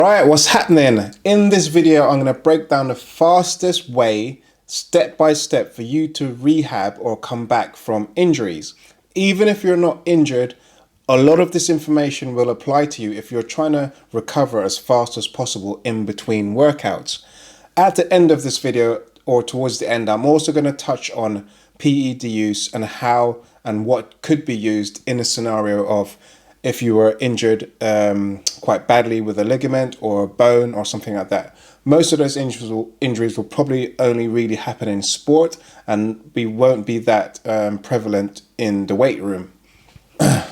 Right, what's happening? In this video, I'm going to break down the fastest way, step by step, for you to rehab or come back from injuries. Even if you're not injured, a lot of this information will apply to you if you're trying to recover as fast as possible in between workouts. At the end of this video, or towards the end, I'm also going to touch on PED use and how and what could be used in a scenario of if you were injured quite badly with a ligament or a bone or something like that. Most of those injuries will probably only really happen in sport and won't be that prevalent in the weight room.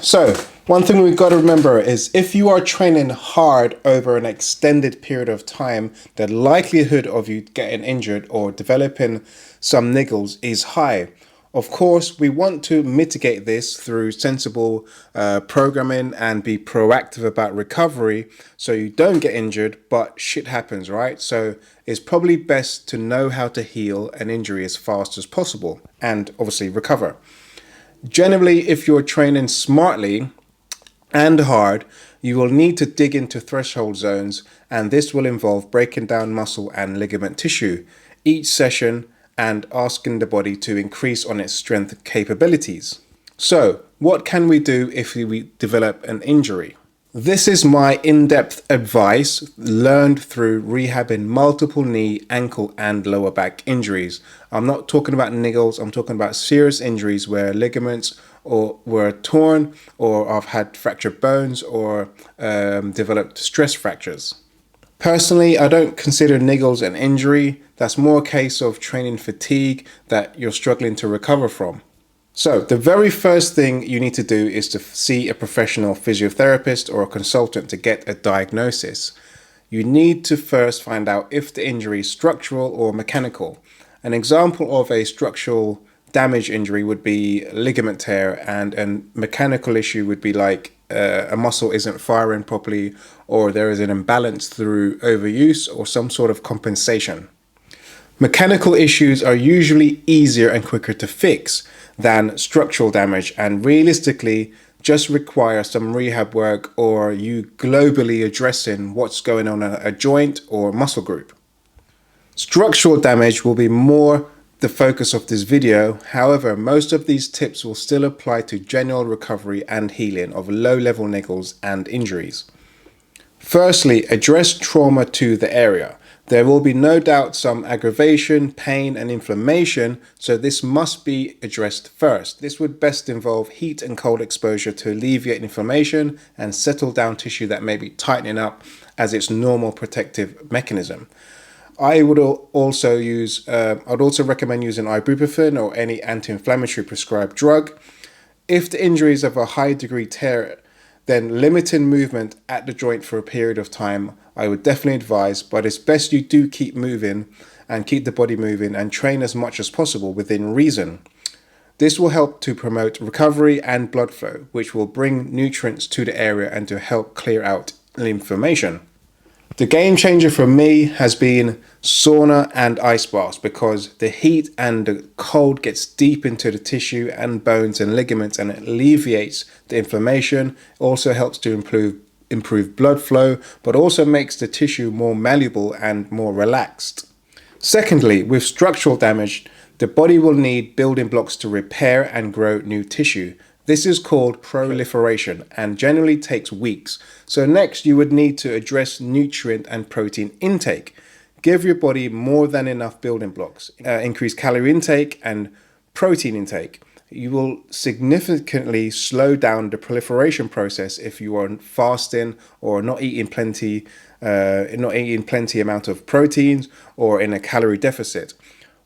So one thing we've got to remember is if you are training hard over an extended period of time, the likelihood of you getting injured or developing some niggles is high. Of course, we want to mitigate this through sensible programming and be proactive about recovery so you don't get injured, but shit happens, right? So it's probably best to know how to heal an injury as fast as possible and obviously recover. Generally, if you're training smartly and hard, you will need to dig into threshold zones, and this will involve breaking down muscle and ligament tissue each session and asking the body to increase on its strength capabilities. So, what can we do if we develop an injury? This is my in-depth advice learned through rehabbing multiple knee, ankle and lower back injuries. I'm not talking about niggles, I'm talking about serious injuries where ligaments were torn, or I've had fractured bones or developed stress fractures. Personally, I don't consider niggles an injury. That's more a case of training fatigue that you're struggling to recover from. So the very first thing you need to do is to see a professional physiotherapist or a consultant to get a diagnosis. You need to first find out if the injury is structural or mechanical. An example of a structural damage injury would be ligament tear, and a mechanical issue would be like a muscle isn't firing properly, or there is an imbalance through overuse or some sort of compensation. Mechanical issues are usually easier and quicker to fix than structural damage, and realistically just require some rehab work or you globally addressing what's going on in a joint or muscle group. Structural damage will be more the focus of this video. However, most of these tips will still apply to general recovery and healing of low-level niggles and injuries. Firstly, address trauma to the area. There will be no doubt some aggravation, pain and inflammation, so this must be addressed first. This would best involve heat and cold exposure to alleviate inflammation and settle down tissue that may be tightening up as its normal protective mechanism. I would also recommend using ibuprofen or any anti-inflammatory prescribed drug. If the injury is of a high degree tear, then limiting movement at the joint for a period of time, I would definitely advise, but it's best you do keep moving and keep the body moving and train as much as possible within reason. This will help to promote recovery and blood flow, which will bring nutrients to the area and to help clear out inflammation. The game changer for me has been sauna and ice baths, because the heat and the cold gets deep into the tissue and bones and ligaments and it alleviates the inflammation. It also helps to improve blood flow, but also makes the tissue more malleable and more relaxed. Secondly, with structural damage, the body will need building blocks to repair and grow new tissue. This is called proliferation and generally takes weeks. So next you would need to address nutrient and protein intake. Give your body more than enough building blocks. Increase calorie intake and protein intake. You will significantly slow down the proliferation process if you are fasting or not eating plenty amount of proteins or in a calorie deficit.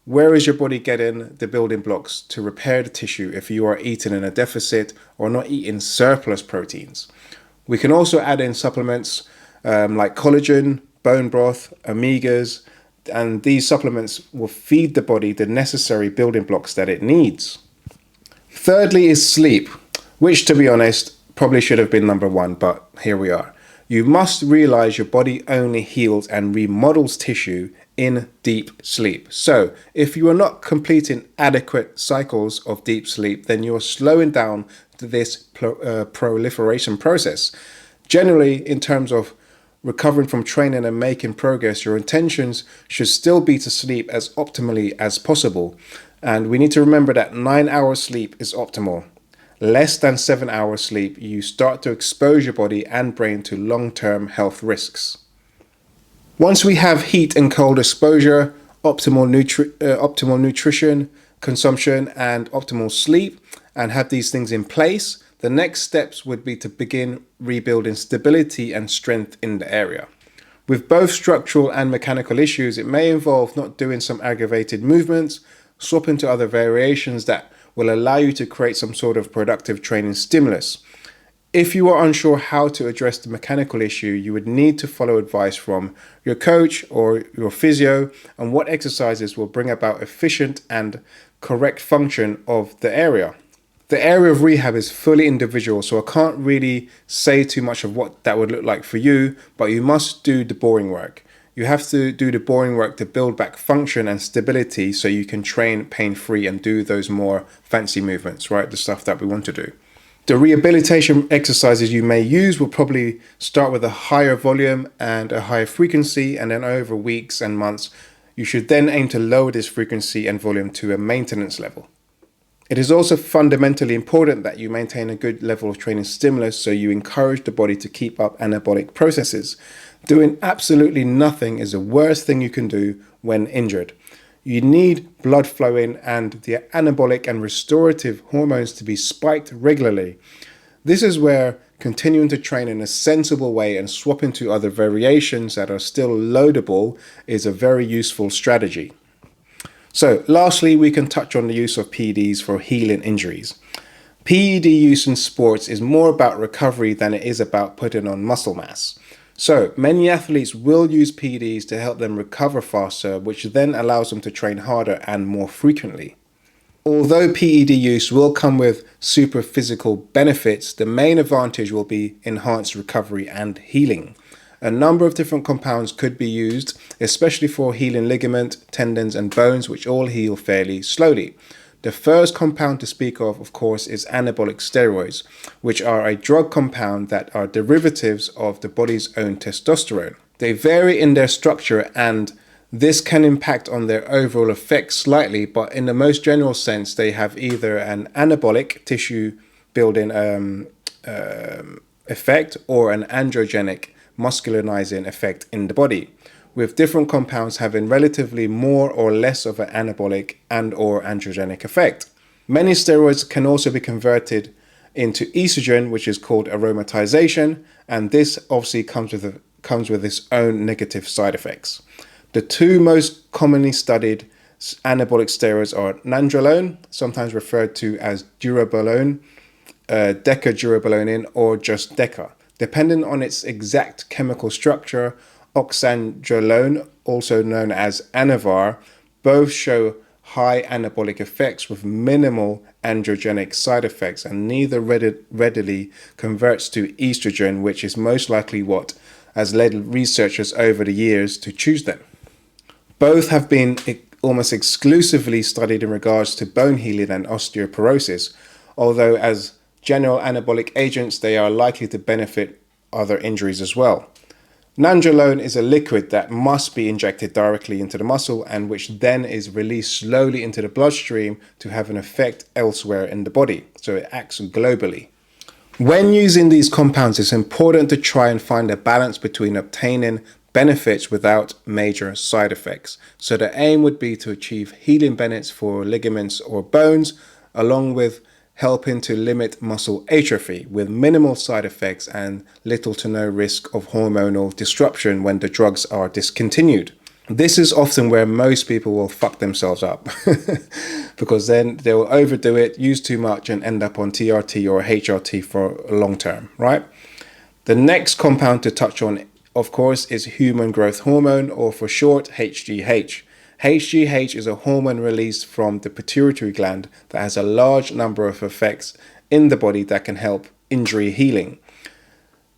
Where is your body getting the building blocks to repair the tissue if you are eating in a deficit or not eating surplus proteins? We can also add in supplements like collagen, bone broth, omegas, and these supplements will feed the body the necessary building blocks that it needs. Thirdly is sleep, which to be honest probably should have been number one, but here we are. You must realize your body only heals and remodels tissue in deep sleep. So if you are not completing adequate cycles of deep sleep, then you are slowing down this proliferation process. Generally, in terms of recovering from training and making progress, your intentions should still be to sleep as optimally as possible. And we need to remember that 9 hours sleep is optimal. Less than 7 hours sleep, you start to expose your body and brain to long-term health risks. Once we have heat and cold exposure, optimal nutrition consumption and optimal sleep, and have these things in place, the next steps would be to begin rebuilding stability and strength in the area. With both structural and mechanical issues, it may involve not doing some aggravated movements, swapping to other variations that will allow you to create some sort of productive training stimulus. If you are unsure how to address the mechanical issue, you would need to follow advice from your coach or your physio on what exercises will bring about efficient and correct function of the area. The area of rehab is fully individual, so I can't really say too much of what that would look like for you, but you must do the boring work. You have to do the boring work to build back function and stability so you can train pain-free and do those more fancy movements, right? The stuff that we want to do. The rehabilitation exercises you may use will probably start with a higher volume and a higher frequency, and then over weeks and months, you should then aim to lower this frequency and volume to a maintenance level. It is also fundamentally important that you maintain a good level of training stimulus so you encourage the body to keep up anabolic processes. Doing absolutely nothing is the worst thing you can do when injured. You need blood flowing and the anabolic and restorative hormones to be spiked regularly. This is where continuing to train in a sensible way and swapping to other variations that are still loadable is a very useful strategy. So lastly, we can touch on the use of PEDs for healing injuries. PED use in sports is more about recovery than it is about putting on muscle mass. So many athletes will use PEDs to help them recover faster, which then allows them to train harder and more frequently. Although PED use will come with super physical benefits, the main advantage will be enhanced recovery and healing. A number of different compounds could be used, especially for healing ligament, tendons and bones, which all heal fairly slowly. The first compound to speak of course, is anabolic steroids, which are a drug compound that are derivatives of the body's own testosterone. They vary in their structure and this can impact on their overall effect slightly, but in the most general sense, they have either an anabolic tissue building effect or an androgenic musculinizing effect in the body, with different compounds having relatively more or less of an anabolic and or androgenic effect. Many steroids can also be converted into estrogen, which is called aromatization, and this obviously comes with its own negative side effects. The two most commonly studied anabolic steroids are nandrolone, sometimes referred to as durabolone, decadurabolone, or just deca. Depending on its exact chemical structure, oxandrolone, also known as Anavar, both show high anabolic effects with minimal androgenic side effects, and neither readily converts to estrogen, which is most likely what has led researchers over the years to choose them. Both have been almost exclusively studied in regards to bone healing and osteoporosis, although as general anabolic agents, they are likely to benefit other injuries as well. Nandrolone is a liquid that must be injected directly into the muscle and which then is released slowly into the bloodstream to have an effect elsewhere in the body, so it acts globally. When using these compounds, it's important to try and find a balance between obtaining benefits without major side effects. So the aim would be to achieve healing benefits for ligaments or bones, along with helping to limit muscle atrophy with minimal side effects and little to no risk of hormonal disruption when the drugs are discontinued. This is often where most people will fuck themselves up because then they will overdo it, use too much and end up on TRT or HRT for a long term, right? The next compound to touch on, of course, is human growth hormone, or for short, HGH. HGH is a hormone released from the pituitary gland that has a large number of effects in the body that can help injury healing.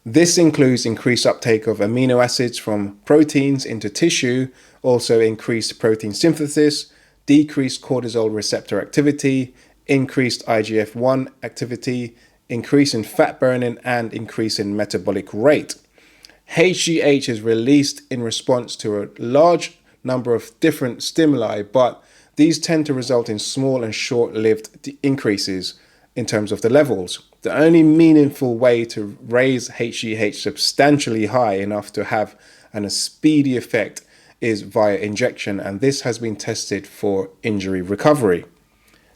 This includes increased uptake of amino acids from proteins into tissue, also increased protein synthesis, decreased cortisol receptor activity, increased IGF-1 activity, increase in fat burning, and increase in metabolic rate. HGH is released in response to a large number of different stimuli, but these tend to result in small and short-lived increases in terms of the levels. The only meaningful way to raise HGH substantially high enough to have a speedy effect is via injection, and this has been tested for injury recovery.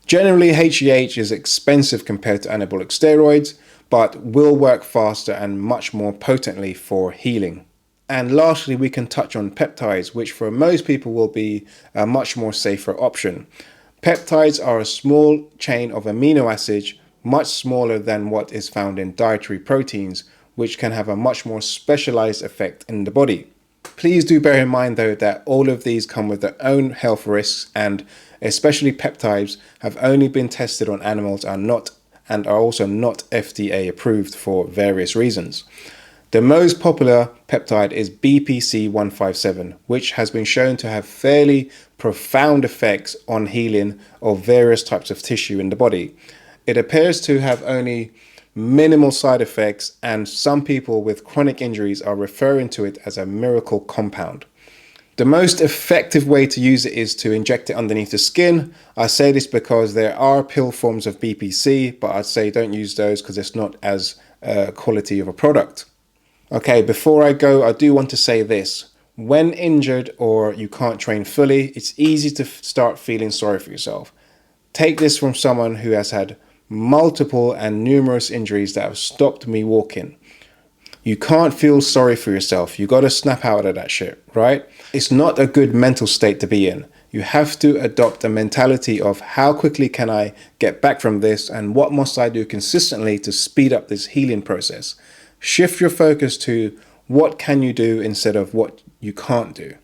Generally, HGH is expensive compared to anabolic steroids, but will work faster and much more potently for healing. And lastly, we can touch on peptides, which for most people will be a much more safer option. Peptides are a small chain of amino acids, much smaller than what is found in dietary proteins, which can have a much more specialized effect in the body. Please do bear in mind though that all of these come with their own health risks, and especially peptides have only been tested on animals and are also not FDA approved for various reasons. The most popular peptide is BPC-157, which has been shown to have fairly profound effects on healing of various types of tissue in the body. It appears to have only minimal side effects, and some people with chronic injuries are referring to it as a miracle compound. The most effective way to use it is to inject it underneath the skin. I say this because there are pill forms of BPC, but I'd say don't use those because it's not as quality of a product. Okay, before I go, I do want to say this. When injured or you can't train fully, it's easy to start feeling sorry for yourself. Take this from someone who has had multiple and numerous injuries that have stopped me walking. You can't feel sorry for yourself. You got to snap out of that shit, right? It's not a good mental state to be in. You have to adopt a mentality of how quickly can I get back from this and what must I do consistently to speed up this healing process. Shift your focus to what can you do instead of what you can't do.